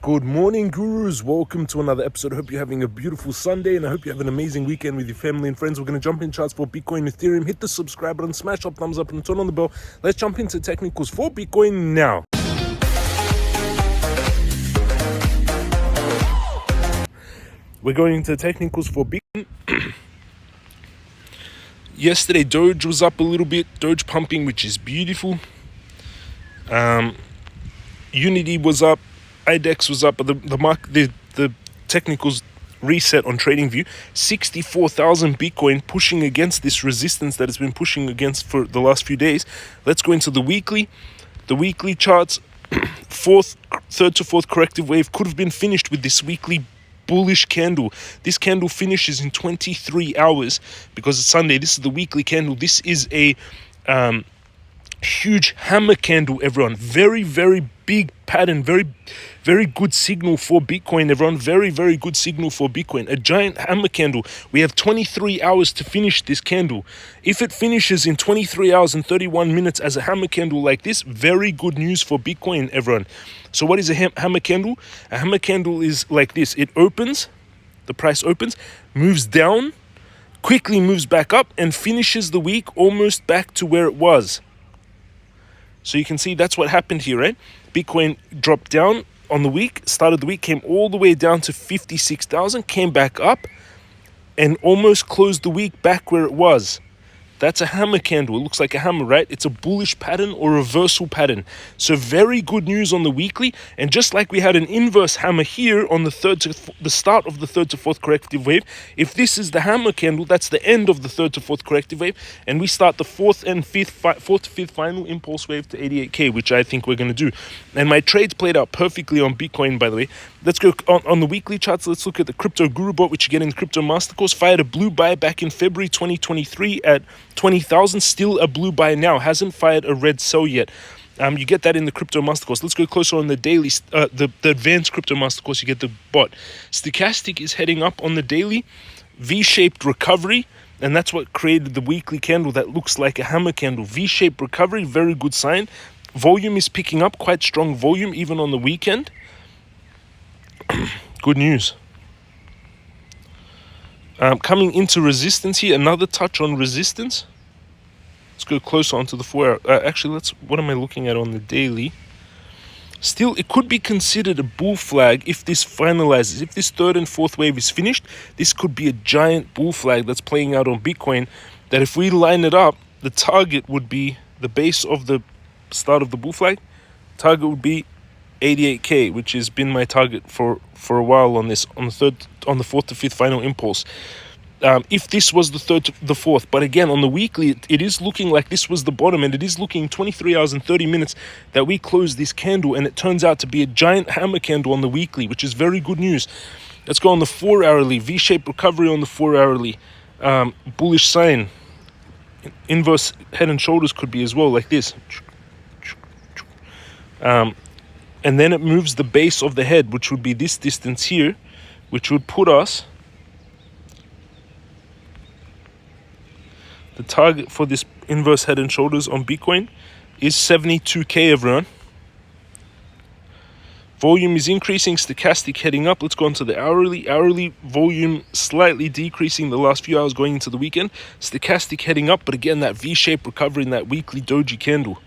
Good morning, gurus. Welcome to another episode. I hope you're having a beautiful Sunday and I hope you have an amazing weekend with your family and friends. We're going to jump in charts for Bitcoin, Ethereum. Hit the subscribe button, smash up, thumbs up, and turn on the bell. Let's jump into technicals for Bitcoin now. We're going into technicals for Bitcoin. Yesterday, Doge was up a little bit. Doge pumping, which is beautiful. Unity was up. IDEX was up, but the technicals reset on TradingView. 64,000 Bitcoin pushing against this resistance that has been pushing against for the last few days. Let's go into the weekly. The weekly charts, third to fourth corrective wave could have been finished with this weekly bullish candle. This candle finishes in 23 hours because it's Sunday. This is the weekly candle. This is a huge hammer candle, everyone. Very, very big pattern. Very, very good signal for Bitcoin, everyone. Very, very good signal for Bitcoin. A giant hammer candle. We have 23 hours to finish this candle. If it finishes in 23 hours and 31 minutes as a hammer candle like this, very good news for Bitcoin, everyone. So what is a hammer candle? A hammer candle is like this. It opens, the price opens, moves down, quickly moves back up, and finishes the week almost back to where it was. So you can see that's what happened here, right? Bitcoin dropped down on the week, started the week, came all the way down to 56,000, came back up, and almost closed the week back where it was. That's a hammer candle. It looks like a hammer, right? It's a bullish pattern or reversal pattern. So very good news on the weekly. And just like we had an inverse hammer here on the start of the third to fourth corrective wave, if this is the hammer candle, that's the end of the third to fourth corrective wave, and we start the fourth to fifth final impulse wave to 88k, which I think we're going to do. And my trades played out perfectly on Bitcoin, by the way. Let's go on the weekly charts. Let's look at the Crypto Guru bot, which you get in the Crypto Master Course. Fired a blue buy back in February 2023 at 20,000, still a blue buy now, hasn't fired a red sell yet. You get that in the Crypto Master Course. Let's go closer on the daily, the Advanced Crypto Master Course. You get the bot. Stochastic is heading up on the daily, V-shaped recovery, and that's what created the weekly candle that looks like a hammer candle. V-shaped recovery, very good sign. Volume is picking up, quite strong volume even on the weekend. Good news. Coming into resistance here, another touch on resistance. Let's go closer onto the 4 hour. Actually, what am I looking at on the daily? Still, it could be considered a bull flag if this finalizes. If this third and fourth wave is finished, this could be a giant bull flag that's playing out on Bitcoin, that if we line it up, the target would be the base of the start of the bull flag. Target would be 88k, which has been my target for a while on the fourth to fifth final impulse. If this was the third to the fourth, but again on the weekly, it is looking like this was the bottom, and it is looking 23 hours and 30 minutes that we closed this candle, and it turns out to be a giant hammer candle on the weekly, which is very good news. Let's go on the 4 hourly. V-shaped recovery on the 4 hourly. Bullish sign. Inverse head and shoulders could be as well, like this. And then it moves the base of the head, which would be this distance here, which would put us, the target for this inverse head and shoulders on Bitcoin is 72k, everyone. Volume is increasing, stochastic heading up. Let's go on to the hourly. Hourly volume slightly decreasing the last few hours going into the weekend. Stochastic heading up, but again, that V-shaped recovery in that weekly doji candle.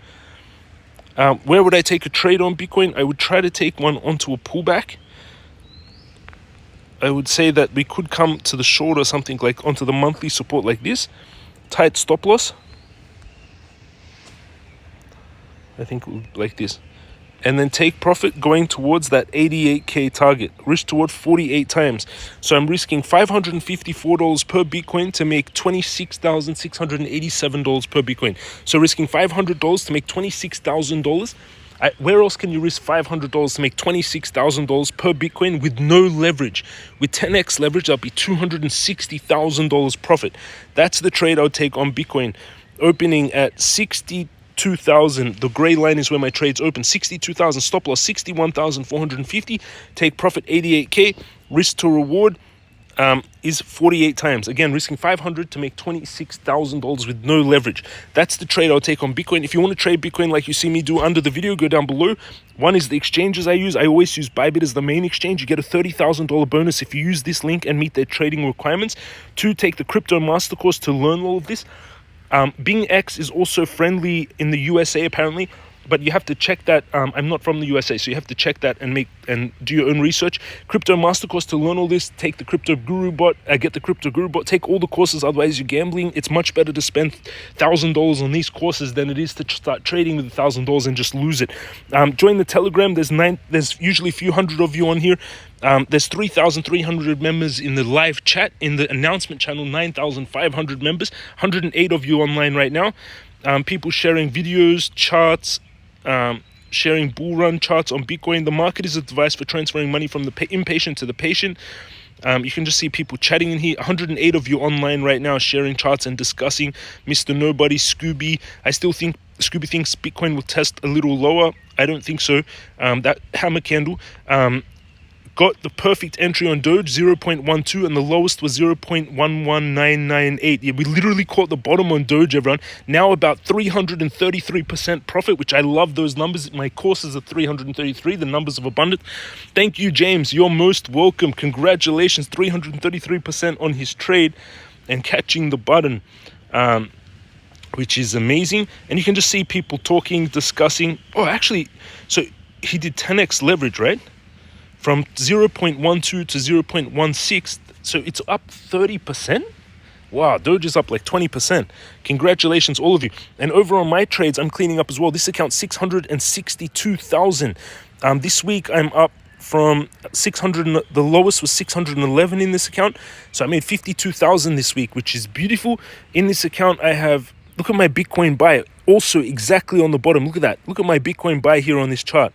Where would I take a trade on Bitcoin? I would try to take one onto a pullback. I would say that we could come to the short or something like onto the monthly support like this. Tight stop loss. I think like this. And then take profit going towards that 88k target. Risk toward 48 times. So I'm risking $554 per Bitcoin to make $26,687 per Bitcoin. So risking $500 to make $26,000. Where else can you risk $500 to make $26,000 per Bitcoin with no leverage? With 10x leverage, that'll be $260,000 profit. That's the trade I would take on Bitcoin. Opening at 62,000. The gray line is where my trades open. 62,000. Stop loss 61,450. Take profit 88k. Risk to reward is 48 times. Again, risking 500 to make $26,000 with no leverage. That's the trade I'll take on Bitcoin. If you want to trade Bitcoin like you see me do under the video, go down below. One is the exchanges I use. I always use Bybit as the main exchange. You get a $30,000 bonus if you use this link and meet their trading requirements. 2, take the crypto master course to learn all of this. BingX is also friendly in the USA apparently, but you have to check that. I'm not from the USA, so you have to check that and do your own research. Crypto master course to learn all this. Take the crypto guru bot. Get the crypto guru bot. Take all the courses. Otherwise, you're gambling. It's much better to spend $1,000 on these courses than it is to start trading with $1,000 and just lose it. Join the Telegram. There's usually a few hundred of you on here. There's 3,300 members in the live chat. In the announcement channel, 9,500 members. 108 of you online right now. People sharing videos, charts, sharing bull run charts on Bitcoin. The market is a device for transferring money from the impatient to the patient. You can just see people chatting in here. 108 of you online right now sharing charts and discussing. Mr. Nobody, Scooby. I still think Scooby thinks Bitcoin will test a little lower. I don't think so. That hammer candle got the perfect entry on Doge, 0.12, and the lowest was 0.11998. Yeah, we literally caught the bottom on Doge, everyone. Now about 333% profit, which I love those numbers. My courses are 333, the numbers of abundance. Thank you, James. You're most welcome. Congratulations, 333% on his trade and catching the button, which is amazing. And you can just see people talking, discussing. Oh, actually, so he did 10x leverage, right? From 0.12 to 0.16, so it's up 30%. Wow, Doge is up like 20%. Congratulations, all of you. And over on my trades, I'm cleaning up as well. This account, 662,000. This week, I'm up from 600. The lowest was 611 in this account. So I made 52,000 this week, which is beautiful. In this account, I have, look at my Bitcoin buy, also exactly on the bottom. Look at that. Look at my Bitcoin buy here on this chart.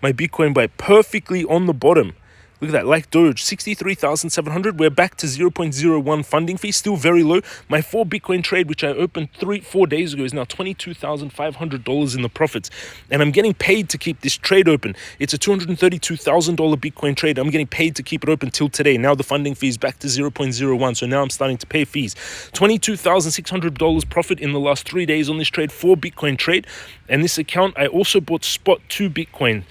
My Bitcoin buy perfectly on the bottom. Look at that, like Doge, 63,700. We're back to 0.01 funding fee, still very low. My 4 Bitcoin trade, which I opened 3-4 days ago, is now $22,500 in the profits. And I'm getting paid to keep this trade open. It's a $232,000 Bitcoin trade. I'm getting paid to keep it open till today. Now the funding fee is back to 0.01. So now I'm starting to pay fees. $22,600 profit in the last 3 days on this trade, 4 Bitcoin trade. And this account, I also bought spot 2 Bitcoin.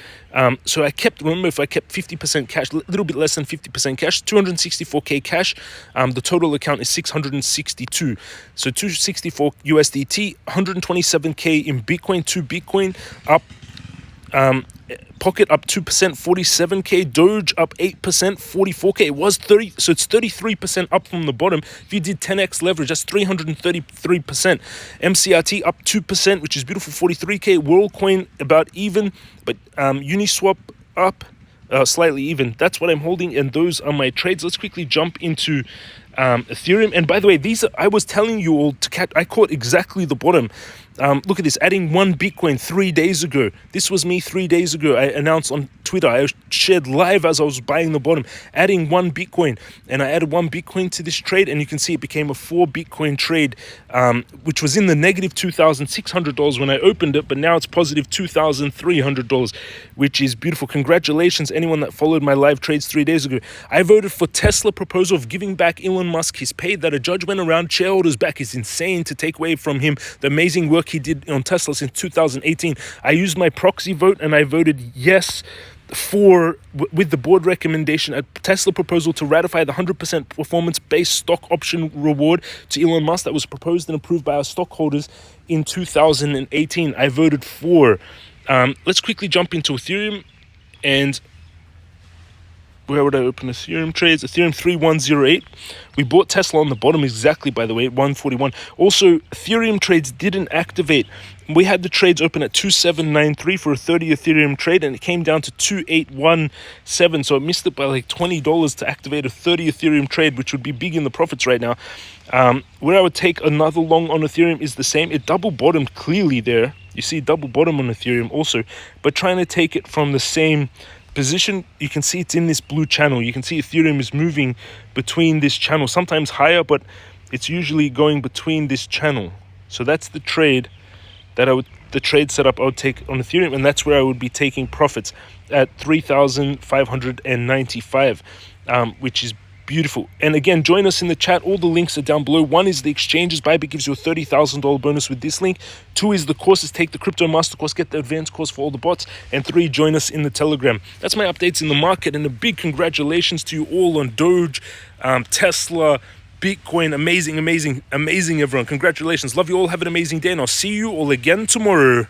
So I kept, remember, if I kept 50% cash, a little bit less than 50% cash, 264K cash, the total account is 662. So 264 USDT, 127K in Bitcoin, 2 Bitcoin, up, Pocket up 2%, 47K, Doge up 8%, 44K. It was 30, so it's 33% up from the bottom. If you did 10x leverage, that's 333%. MCRT up 2%, which is beautiful, 43K. WorldCoin about even, but Uniswap up slightly even. That's what I'm holding, and those are my trades. Let's quickly jump into Ethereum. And by the way, these are, I was telling you all to catch, I caught exactly the bottom. Look at this, adding 1 Bitcoin 3 days ago. This was me 3 days ago. I announced on Twitter, I shared live as I was buying the bottom, adding 1 Bitcoin. And I added 1 Bitcoin to this trade, and you can see it became a 4 Bitcoin trade, which was in the negative $2,600 when I opened it, but now it's positive $2,300, which is beautiful. Congratulations, anyone that followed my live trades 3 days ago. I voted for Tesla proposal of giving back Elon Musk his pay that a judge went around shareholders back. It's insane to take away from him the amazing work he did on Tesla since 2018. I used my proxy vote and I voted yes with the board recommendation, a Tesla proposal to ratify the 100% performance-based stock option reward to Elon Musk that was proposed and approved by our stockholders in 2018. I voted for. Let's quickly jump into Ethereum. And where would I open Ethereum trades? Ethereum 3108. We bought Tesla on the bottom exactly, by the way, at 141. Also, Ethereum trades didn't activate. We had the trades open at 2793 for a 30 Ethereum trade, and it came down to 2817. So it missed it by like $20 to activate a 30 Ethereum trade, which would be big in the profits right now. Where I would take another long on Ethereum is the same. It double bottomed clearly there. You see double bottom on Ethereum also, but trying to take it from the same position, you can see it's in this blue channel. You can see Ethereum is moving between this channel, sometimes higher, but it's usually going between this channel. So that's the trade that the trade setup I would take on Ethereum, and that's where I would be taking profits at 3,595, which is Beautiful. And again, join us in the chat. All the links are down below. One is the exchanges. Bybit gives you a $30,000 bonus with this link. 2 is the courses. Take the crypto master course, get the advanced course for all the bots. And 3, join us in the Telegram. That's my updates in the market, and a big congratulations to you all on Doge, Tesla, Bitcoin. Amazing, amazing, amazing, everyone. Congratulations. Love you all. Have an amazing day, and I'll see you all again tomorrow.